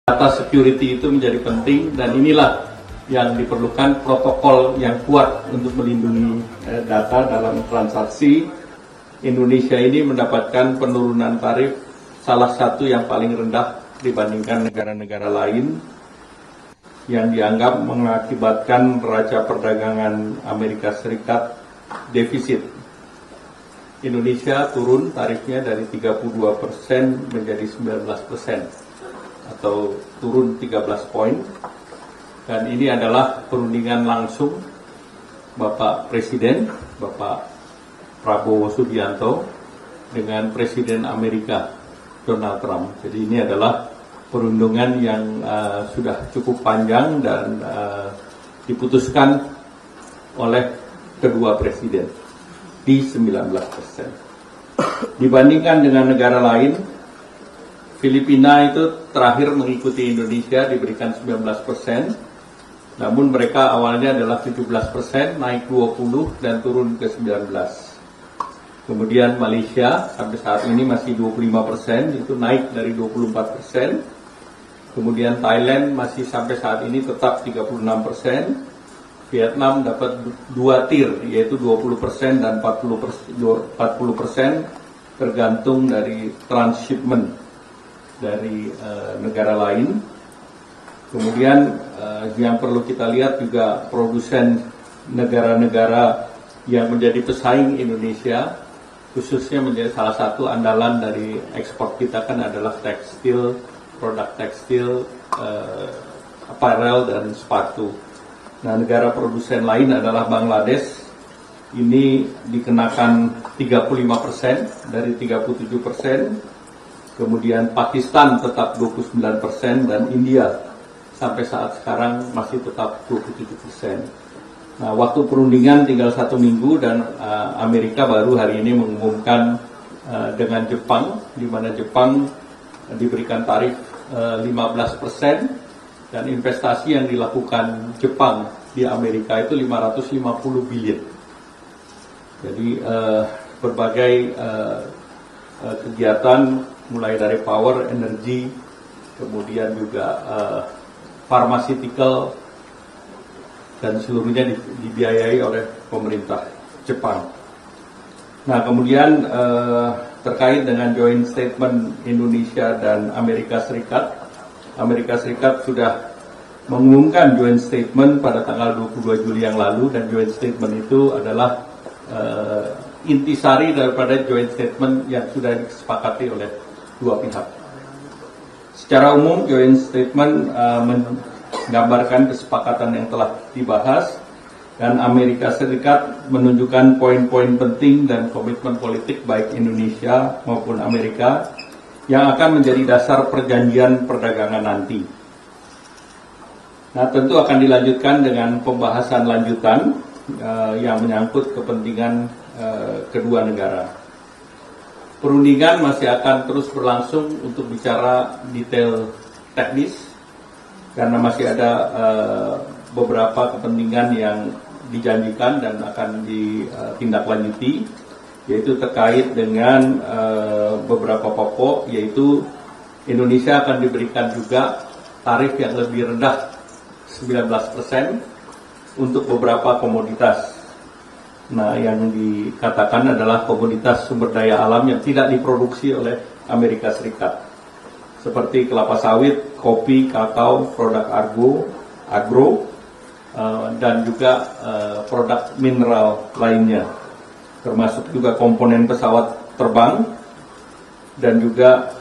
Data security itu menjadi penting dan inilah yang diperlukan protokol yang kuat untuk melindungi data dalam transaksi. Indonesia ini mendapatkan penurunan tarif salah satu yang paling rendah dibandingkan negara-negara lain yang dianggap mengakibatkan neraca perdagangan Amerika Serikat defisit. Indonesia turun tarifnya dari 32% menjadi 19% atau turun 13 poin. Dan ini adalah perundingan langsung Bapak Presiden, Bapak Prabowo Subianto dengan Presiden Amerika Donald Trump. Jadi ini adalah perundingan yang sudah cukup panjang dan diputuskan oleh kedua presiden di 19%. Dibandingkan dengan negara lain, Filipina itu terakhir mengikuti Indonesia diberikan 19%, namun mereka awalnya adalah 17%, naik 20 dan turun ke 19%. Kemudian Malaysia sampai saat ini masih 25%, itu naik dari 24%. Kemudian Thailand masih sampai saat ini tetap 36%. Vietnam dapat 2 tier, yaitu 20% dan 40% tergantung dari transshipment dari negara lain. Kemudian yang perlu kita lihat juga produsen negara-negara yang menjadi pesaing Indonesia, khususnya menjadi salah satu andalan dari ekspor kita kan adalah tekstil, produk tekstil, apparel dan sepatu. Nah, negara produsen lain adalah Bangladesh. Ini dikenakan 35% dari 37%. Kemudian Pakistan tetap 29% dan India sampai saat sekarang masih tetap 27%. Nah, waktu perundingan tinggal 1 minggu dan Amerika baru hari ini mengumumkan dengan Jepang, di mana Jepang diberikan tarif 15% dan investasi yang dilakukan Jepang di Amerika itu 550 billion. Jadi berbagai kegiatan mulai dari power, energy, kemudian juga pharmaceutical, dan seluruhnya dibiayai oleh pemerintah Jepang. Nah, kemudian terkait dengan joint statement Indonesia dan Amerika Serikat, Amerika Serikat sudah mengumumkan joint statement pada tanggal 22 Juli yang lalu, dan joint statement itu adalah intisari daripada joint statement yang sudah disepakati oleh dua pihak. Secara umum, joint statement menggambarkan kesepakatan yang telah dibahas, dan Amerika Serikat menunjukkan poin-poin penting dan komitmen politik baik Indonesia maupun Amerika yang akan menjadi dasar perjanjian perdagangan nanti. Nah, tentu akan dilanjutkan dengan pembahasan lanjutan yang menyangkut kepentingan kedua negara. Perundingan masih akan terus berlangsung untuk bicara detail teknis, karena masih ada beberapa kepentingan yang dijanjikan dan akan ditindaklanjuti, yaitu terkait dengan beberapa pokok, yaitu Indonesia akan diberikan juga tarif yang lebih rendah 19% untuk beberapa komoditas. Nah, yang dikatakan adalah komoditas sumber daya alam yang tidak diproduksi oleh Amerika Serikat, seperti kelapa sawit, kopi, kakao, produk agro, dan juga produk mineral lainnya, termasuk juga komponen pesawat terbang dan juga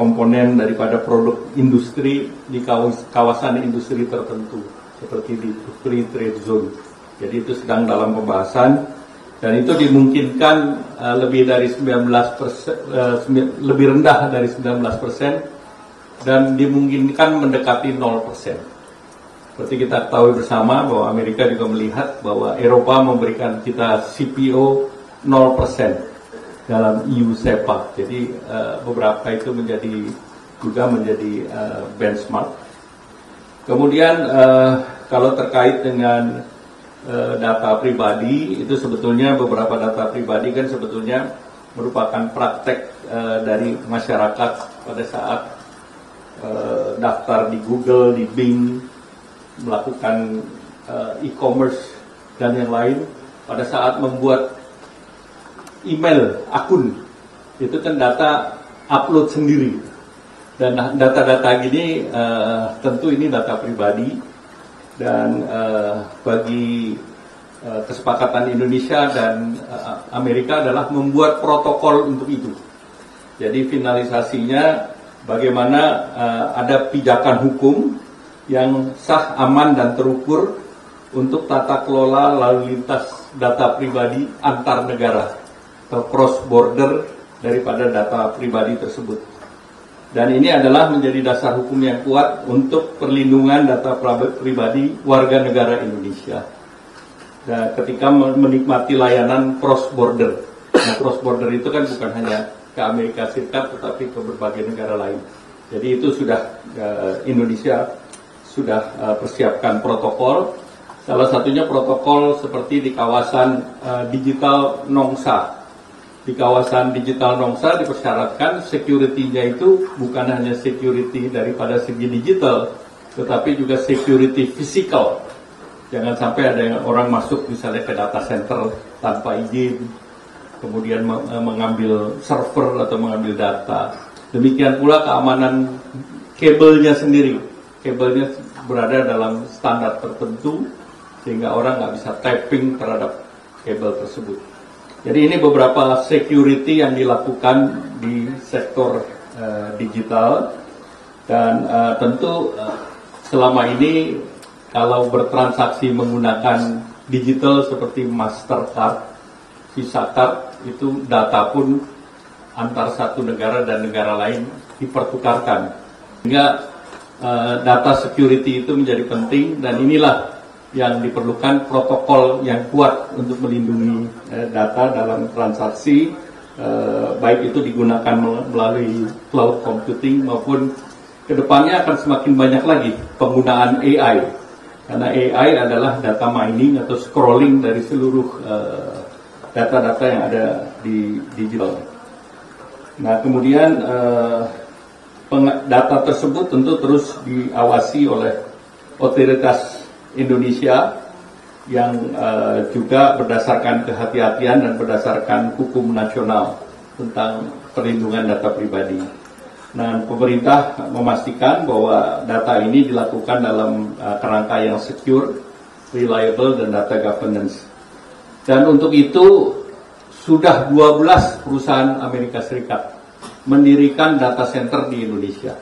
komponen daripada produk industri di kawasan industri tertentu, seperti di free trade zone. Jadi itu sedang dalam pembahasan, dan itu dimungkinkan lebih dari 19%, lebih rendah dari 19%, dan dimungkinkan mendekati 0%. Seperti kita ketahui bersama bahwa Amerika juga melihat bahwa Eropa memberikan kita CPO 0% dalam EU SEPA. Jadi beberapa itu menjadi benchmark. Kemudian kalau terkait dengan data pribadi, itu sebetulnya beberapa data pribadi kan sebetulnya merupakan praktek dari masyarakat pada saat daftar di Google, di Bing, melakukan e-commerce dan yang lain. Pada saat membuat email akun, itu kan data upload sendiri. Dan data-data gini tentu ini data pribadi, dan bagi kesepakatan Indonesia dan Amerika adalah membuat protokol untuk itu. Jadi finalisasinya bagaimana ada pijakan hukum yang sah, aman, dan terukur untuk tata kelola lalu lintas data pribadi antar negara atau cross border daripada data pribadi tersebut. Dan ini adalah menjadi dasar hukum yang kuat untuk perlindungan data pribadi warga negara Indonesia. Dan ketika menikmati layanan cross border. Nah, cross border itu kan bukan hanya ke Amerika Serikat tetapi ke berbagai negara lain. Jadi itu sudah Indonesia sudah persiapkan protokol. Salah satunya protokol seperti di kawasan digital Nongsa. Di kawasan digital Nongsa dipersyaratkan security-nya itu bukan hanya security daripada segi digital, tetapi juga security physical. Jangan sampai ada yang orang masuk misalnya ke data center tanpa izin, kemudian mengambil server atau mengambil data. Demikian pula keamanan kabelnya sendiri. Kabelnya berada dalam standar tertentu sehingga orang nggak bisa tapping terhadap kabel tersebut. Jadi ini beberapa security yang dilakukan di sektor digital, dan tentu selama ini kalau bertransaksi menggunakan digital seperti Mastercard, Visa Card, itu data pun antar satu negara dan negara lain dipertukarkan. Sehingga data security itu menjadi penting, dan inilah yang diperlukan protokol yang kuat untuk melindungi data dalam transaksi, baik itu digunakan melalui cloud computing maupun kedepannya akan semakin banyak lagi penggunaan AI, karena AI adalah data mining atau scrolling dari seluruh data-data yang ada di digital. Nah, kemudian data tersebut tentu terus diawasi oleh otoritas Indonesia yang juga berdasarkan kehati-hatian dan berdasarkan hukum nasional tentang perlindungan data pribadi. Nah, pemerintah memastikan bahwa data ini dilakukan dalam kerangka yang secure, reliable, dan data governance. Dan untuk itu sudah 12 perusahaan Amerika Serikat mendirikan data center di Indonesia.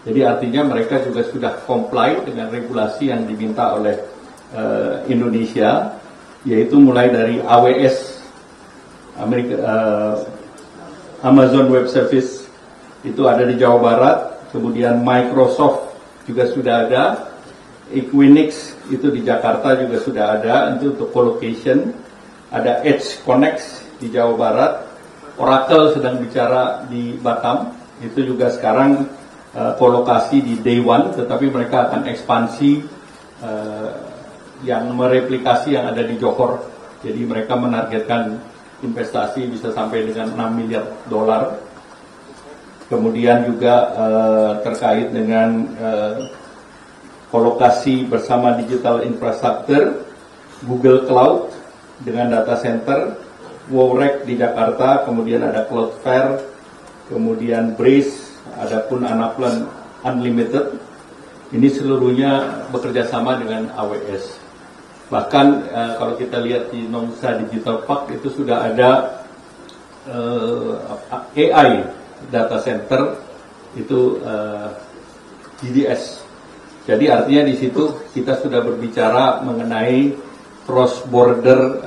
Jadi artinya mereka juga sudah comply dengan regulasi yang diminta oleh Indonesia, yaitu mulai dari AWS, Amazon Web Service, itu ada di Jawa Barat, kemudian Microsoft juga sudah ada, Equinix itu di Jakarta juga sudah ada, itu untuk colocation, ada Edge Connect di Jawa Barat, Oracle sedang bicara di Batam, itu juga sekarang kolokasi di Day One, tetapi mereka akan ekspansi yang mereplikasi yang ada di Johor. Jadi mereka menargetkan investasi bisa sampai dengan 6 miliar dolar. Kemudian juga terkait dengan kolokasi bersama digital infrastructure, Google Cloud dengan data center, Wowrek di Jakarta, kemudian ada Cloudflare, kemudian Braze, adapun Anaplan Unlimited, ini seluruhnya bekerja sama dengan AWS. Bahkan kalau kita lihat di Nongsa Digital Park itu sudah ada AI data center, itu GDS. Jadi artinya di situ kita sudah berbicara mengenai cross border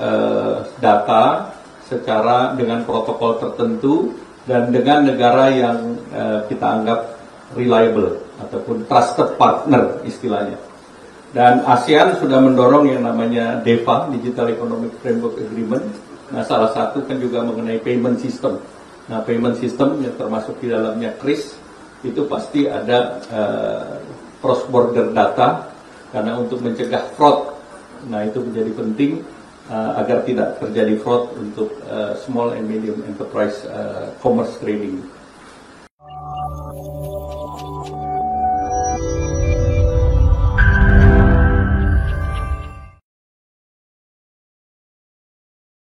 data secara dengan protokol tertentu dan dengan negara yang kita anggap reliable ataupun trusted partner istilahnya. Dan ASEAN sudah mendorong yang namanya DEFA, Digital Economic Framework Agreement. Nah, salah satu kan juga mengenai payment system. Nah, payment system yang termasuk di dalamnya KRIS itu pasti ada cross border data, karena untuk mencegah fraud. Nah, itu menjadi penting agar tidak terjadi fraud untuk small and medium enterprise commerce trading.